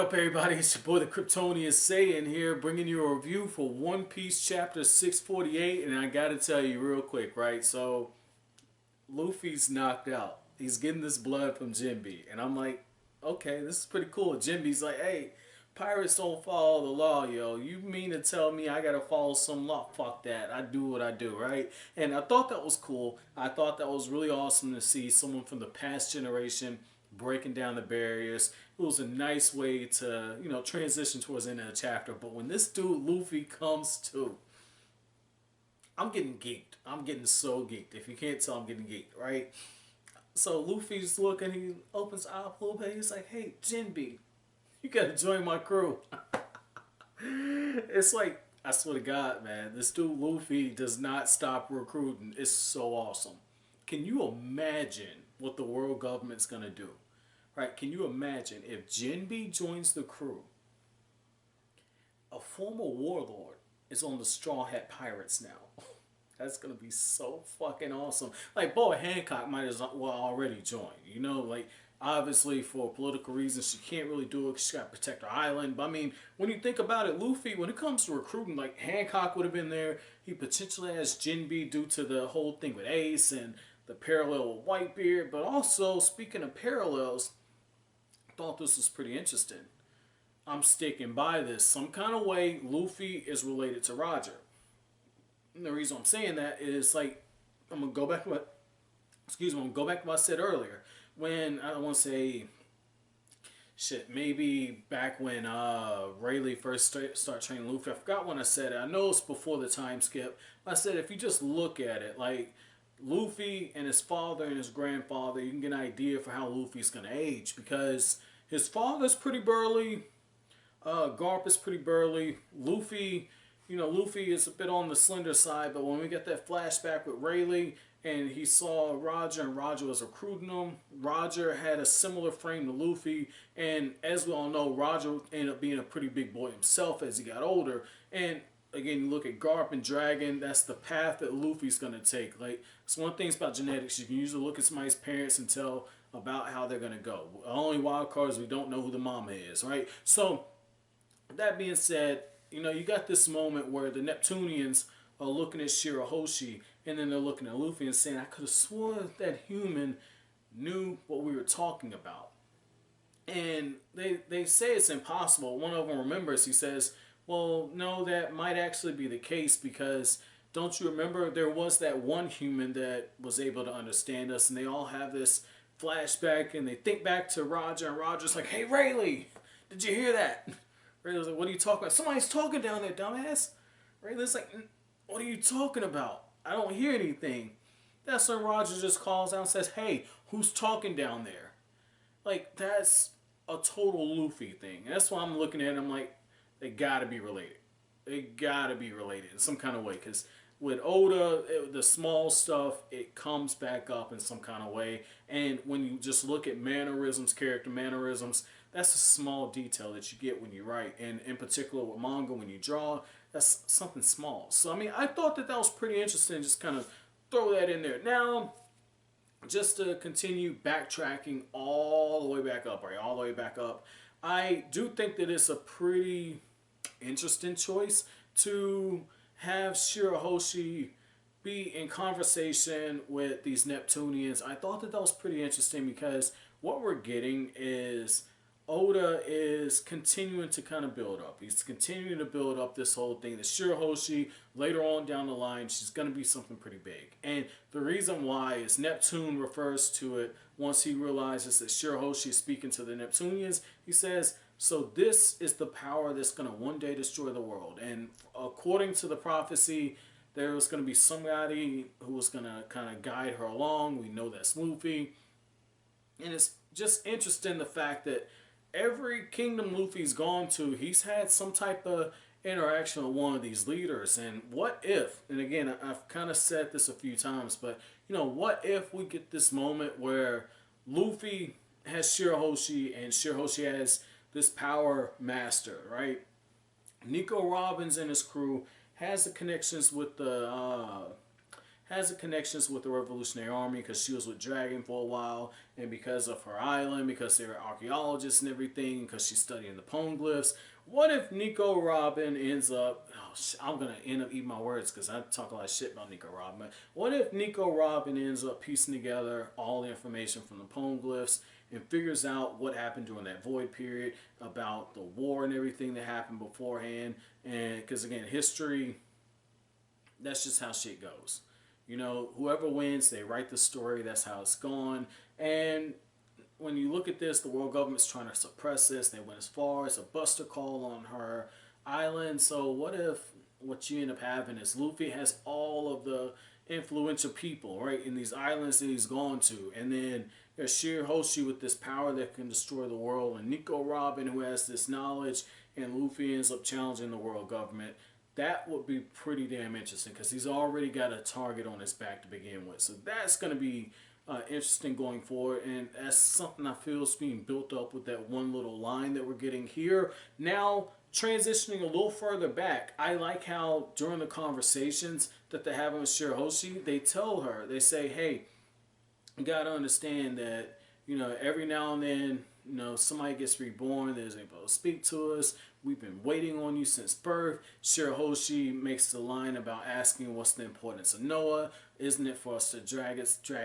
up, everybody? It's your boy, the Kryptonian Saiyan here, bringing you a review for One Piece Chapter 648. And I gotta tell you real quick, right? So, Luffy's knocked out. He's getting this blood from Jinbe. And I'm like, okay, this is pretty cool. Jinbe's like, hey, pirates don't follow the law, yo. You mean to tell me I gotta follow some law? Fuck that. I do what I do, right? And I thought that was cool. I thought that was really awesome to see someone from the past generation breaking down the barriers. It was a nice way to, transition towards the end of the chapter. But when this dude Luffy comes to, I'm getting geeked. I'm getting so geeked. If you can't tell, I'm getting geeked, right? So Luffy's looking, he opens up a little bit. He's like, hey, Jinbe, you gotta join my crew. It's like, I swear to God, man, this dude Luffy does not stop recruiting. It's so awesome. Can you imagine what the world government's gonna do? Right? Can you imagine if Jinbe joins the crew, a former warlord is on the Straw Hat Pirates now? That's gonna be so fucking awesome. Like, Boa Hancock might as well already join. Like, obviously for political reasons she can't really do it because she got to protect her island. But I mean, when you think about it, Luffy, when it comes to recruiting, like, Hancock would have been there. He potentially has Jinbe due to the whole thing with Ace and the parallel with Whitebeard. But also, speaking of parallels, I thought this was pretty interesting. I'm sticking by this. Some kind of way, Luffy is related to Roger. And the reason I'm saying that is, like, I'm gonna go back to what, excuse me, I'm gonna go back to what I said earlier. When, I don't want to say, shit, maybe back when Rayleigh first started training Luffy. I forgot when I said it. I know it's before the time skip. I said if you just look at it, like, Luffy and his father and his grandfather, you can get an idea for how Luffy's gonna age, because his father's pretty burly, Garp is pretty burly. Luffy, Luffy is a bit on the slender side, but when we get that flashback with Rayleigh and he saw Roger and Roger was recruiting him, Roger had a similar frame to Luffy, and as we all know, Roger ended up being a pretty big boy himself as he got older. And again, you look at Garp and Dragon, that's the path that Luffy's going to take. Like, it's one of the things about genetics, you can usually look at somebody's parents and tell about how they're going to go. The only wild card is we don't know who the mama is, right? So, that being said, you got this moment where the Neptunians are looking at Shirahoshi, and then they're looking at Luffy and saying, I could have sworn that human knew what we were talking about. And they say it's impossible. One of them remembers, he says, well, no, that might actually be the case, because don't you remember there was that one human that was able to understand us, and they all have this flashback, and they think back to Roger, and Roger's like, hey, Rayleigh, did you hear that? Rayleigh's like, what are you talking about? Somebody's talking down there, dumbass. Rayleigh's like, what are you talking about? I don't hear anything. That's when Roger just calls out and says, hey, who's talking down there? Like, that's a total Luffy thing. And that's why I'm looking at it, I'm like, they gotta be related. They gotta be related in some kind of way. Because with Oda, the small stuff, it comes back up in some kind of way. And when you just look at mannerisms, character mannerisms, that's a small detail that you get when you write. And in particular with manga, when you draw, that's something small. So, I mean, I thought that was pretty interesting. Just kind of throw that in there. Now, just to continue backtracking all the way back up, right? All the way back up. I do think that it's a pretty interesting choice to have Shirahoshi be in conversation with these Neptunians. I thought that was pretty interesting, because what we're getting is Oda is continuing to kind of build up. He's continuing to build up this whole thing. The Shirahoshi, later on down the line, she's going to be something pretty big. And the reason why is Neptune refers to it once he realizes that Shirahoshi is speaking to the Neptunians. He says, so this is the power that's going to one day destroy the world. And according to the prophecy, there was going to be somebody who was going to kind of guide her along. We know that's Luffy. And it's just interesting the fact that every kingdom Luffy's gone to, he's had some type of interaction with one of these leaders. And what if, and again, I've kind of said this a few times, but, what if we get this moment where Luffy has Shirahoshi and Shirahoshi has this power master, right? Nico Robbins and his crew has the connections with the has the connections with the Revolutionary Army because she was with Dragon for a while, and because of her island, because they're archaeologists and everything, because she's studying the poneglyphs. What if Nico Robin ends up? Oh, I'm gonna end up eating my words because I talk a lot of shit about Nico Robin. What if Nico Robin ends up piecing together all the information from the poneglyphs and figures out what happened during that void period, about the war and everything that happened beforehand? And because again, history, that's just how shit goes. You know, whoever wins, they write the story. That's how it's gone. And when you look at this, the world government's trying to suppress this. They went as far as a buster call on her island. So what if what you end up having is Luffy has all of the influential people, right, in these islands that he's gone to, and then there's Shirahoshi with this power that can destroy the world, and Nico Robin who has this knowledge, and Luffy ends up challenging the world government. That would be pretty damn interesting because he's already got a target on his back to begin with. So that's going to be interesting going forward, and that's something I feel is being built up with that one little line that we're getting here. Now, transitioning a little further back, I like how during the conversations that they're having with Shirahoshi, they tell her, they say, hey, you got to understand that, you know, every now and then, you know, somebody gets reborn, there's able to speak to us. We've been waiting on you since birth. Shirahoshi makes the line about asking what's the importance of Noah. Isn't it for us to drag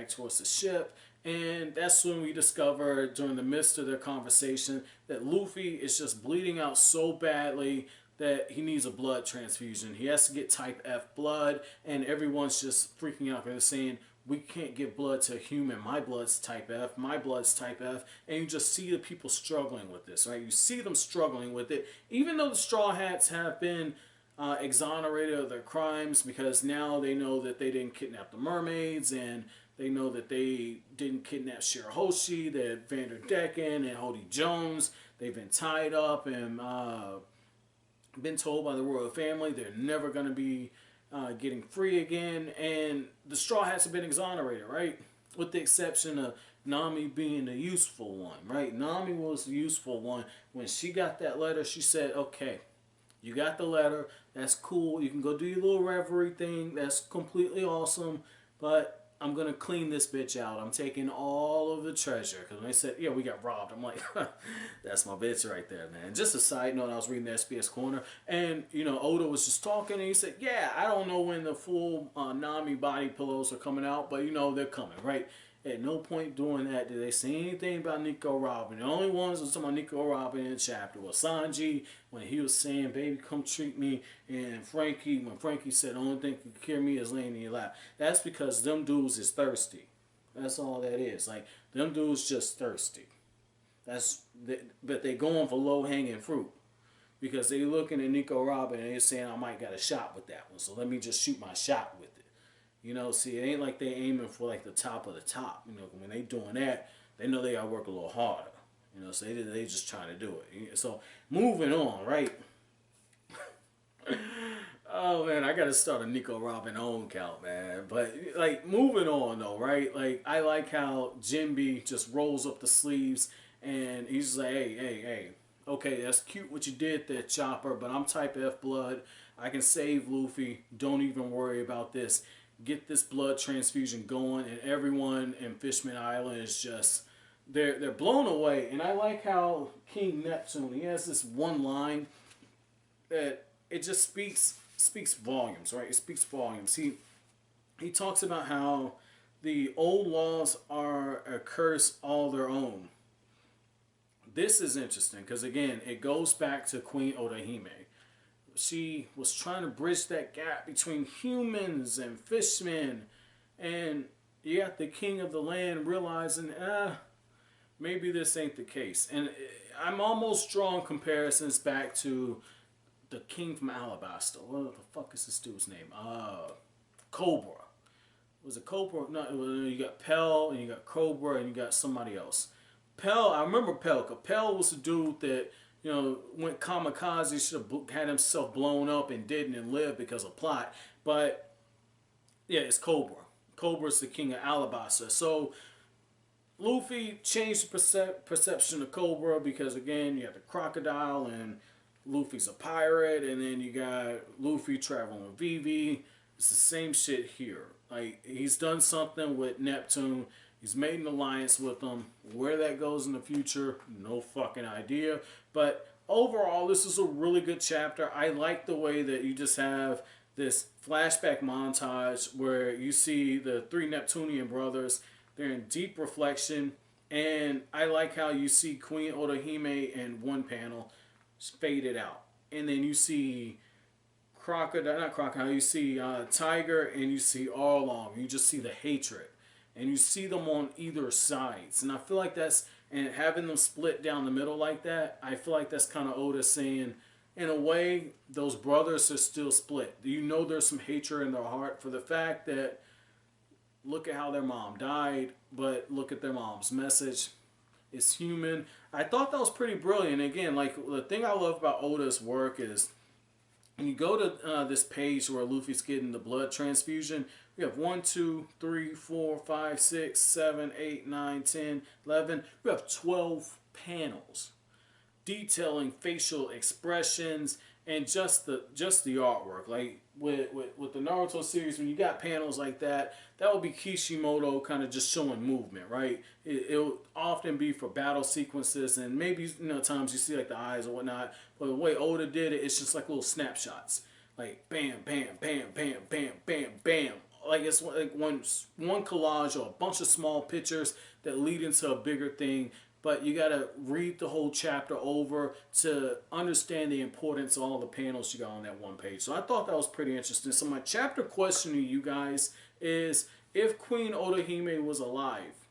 towards the ship? And that's when we discover during the midst of their conversation that Luffy is just bleeding out so badly that he needs a blood transfusion. He has to get type F blood, and everyone's just freaking out. They're saying, we can't give blood to a human. My blood's type F. My blood's type F. And you just see the people struggling with this, right? You see them struggling with it. Even though the Straw Hats have been exonerated of their crimes because now they know that they didn't kidnap the mermaids, and they know that they didn't kidnap Shirahoshi, that Vanderdecken and Hody Jones, they've been tied up and been told by the royal family they're never going to be getting free again, and the Straw Hats have been exonerated, right? With the exception of Nami being the useful one, right? Nami was the useful one. When she got that letter, she said, okay, you got the letter, that's cool, you can go do your little reverie thing, that's completely awesome, but I'm going to clean this bitch out. I'm taking all of the treasure. Because when they said, yeah, we got robbed, I'm like, that's my bitch right there, man. Just a side note, I was reading the SBS Corner, and, you know, Oda was just talking, and he said, yeah, I don't know when the full Nami body pillows are coming out, but, you know, they're coming, right? At no point during that did they say anything about Nico Robin. The only ones that was talking about Nico Robin in the chapter was Sanji, when he was saying, baby, come treat me, and Frankie, when Frankie said, the only thing that can cure me is laying in your lap. That's because them dudes is thirsty. That's all that is. Like, them dudes just thirsty. But they going for low-hanging fruit. Because they looking at Nico Robin and they're saying, I might got a shot with that one, so let me just shoot my shot with it. You know, see, it ain't like they aiming for like the top of the top. You know, when they doing that, they know they gotta work a little harder. You know, so they just trying to do it. So moving on, right? Oh man, I gotta start a Nico Robin own count, man. But like moving on though, right? Like I like how Jinbe just rolls up the sleeves and he's like, hey. Okay, that's cute what you did there, Chopper, but I'm type F blood. I can save Luffy. Don't even worry about this. Get this blood transfusion going, and everyone in Fishman Island is just they're blown away. And I like how King Neptune, he has this one line that it just speaks volumes, right? It speaks volumes. He talks about how the old laws are a curse all their own. This is interesting because again, it goes back to Queen Orihime. She was trying to bridge that gap between humans and fishmen, and you got the king of the land realizing, maybe this ain't the case. And I'm almost drawing comparisons back to the king from Alabasta. What the fuck is this dude's name? Cobra. Was it Cobra? No, you got Pell, and you got Cobra, and you got somebody else. Pell, I remember Pell, because Pell was the dude that, you know, went kamikaze, should have had himself blown up and didn't and lived because of plot. But, yeah, it's Cobra. Cobra's the king of Alabasta. So, Luffy changed the perception of Cobra because, again, you have the crocodile and Luffy's a pirate. And then you got Luffy traveling with Vivi. It's the same shit here. Like, he's done something with Neptune. He's made an alliance with them. Where that goes in the future, no fucking idea. But overall, this is a really good chapter. I like the way that you just have this flashback montage where you see the three Neptunian brothers. They're in deep reflection. And I like how you see Queen Otohime in one panel faded out. And then you see you see Tiger, and you see Arlong. You just see the hatred. And you see them on either sides. And I feel like and having them split down the middle like that, I feel like that's kind of Oda saying, in a way, those brothers are still split. You know there's some hatred in their heart for the fact that, look at how their mom died, but look at their mom's message. It's human. I thought that was pretty brilliant. Again, like, the thing I love about Oda's work is, when you go to this page where Luffy's getting the blood transfusion, we have 1, 2, 3, 4, 5, 6, 7, 8, 9, 10, 11. We have 12 panels detailing facial expressions and just the artwork. Like with the Naruto series, when you got panels like that, that would be Kishimoto kind of just showing movement, right? It'll often be for battle sequences, and maybe times you see like the eyes or whatnot. But the way Oda did it, it's just like little snapshots, like bam, bam, bam, bam, bam, bam, bam. Like it's like one collage or a bunch of small pictures that lead into a bigger thing. But you gotta read the whole chapter over to understand the importance of all the panels you got on that one page. So I thought that was pretty interesting. So my chapter question to you guys is, if Queen Otohime was alive,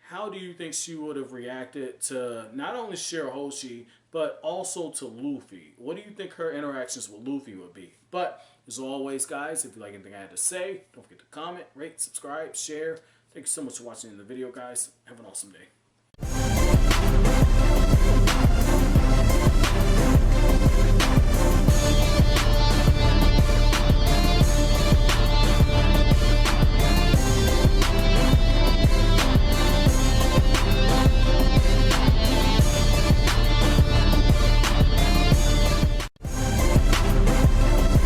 how do you think she would have reacted to not only Shirahoshi, but also to Luffy? What do you think her interactions with Luffy would be? But as always, guys, if you like anything I had to say, don't forget to comment, rate, subscribe, share. Thank you so much for watching the video, guys. Have an awesome day.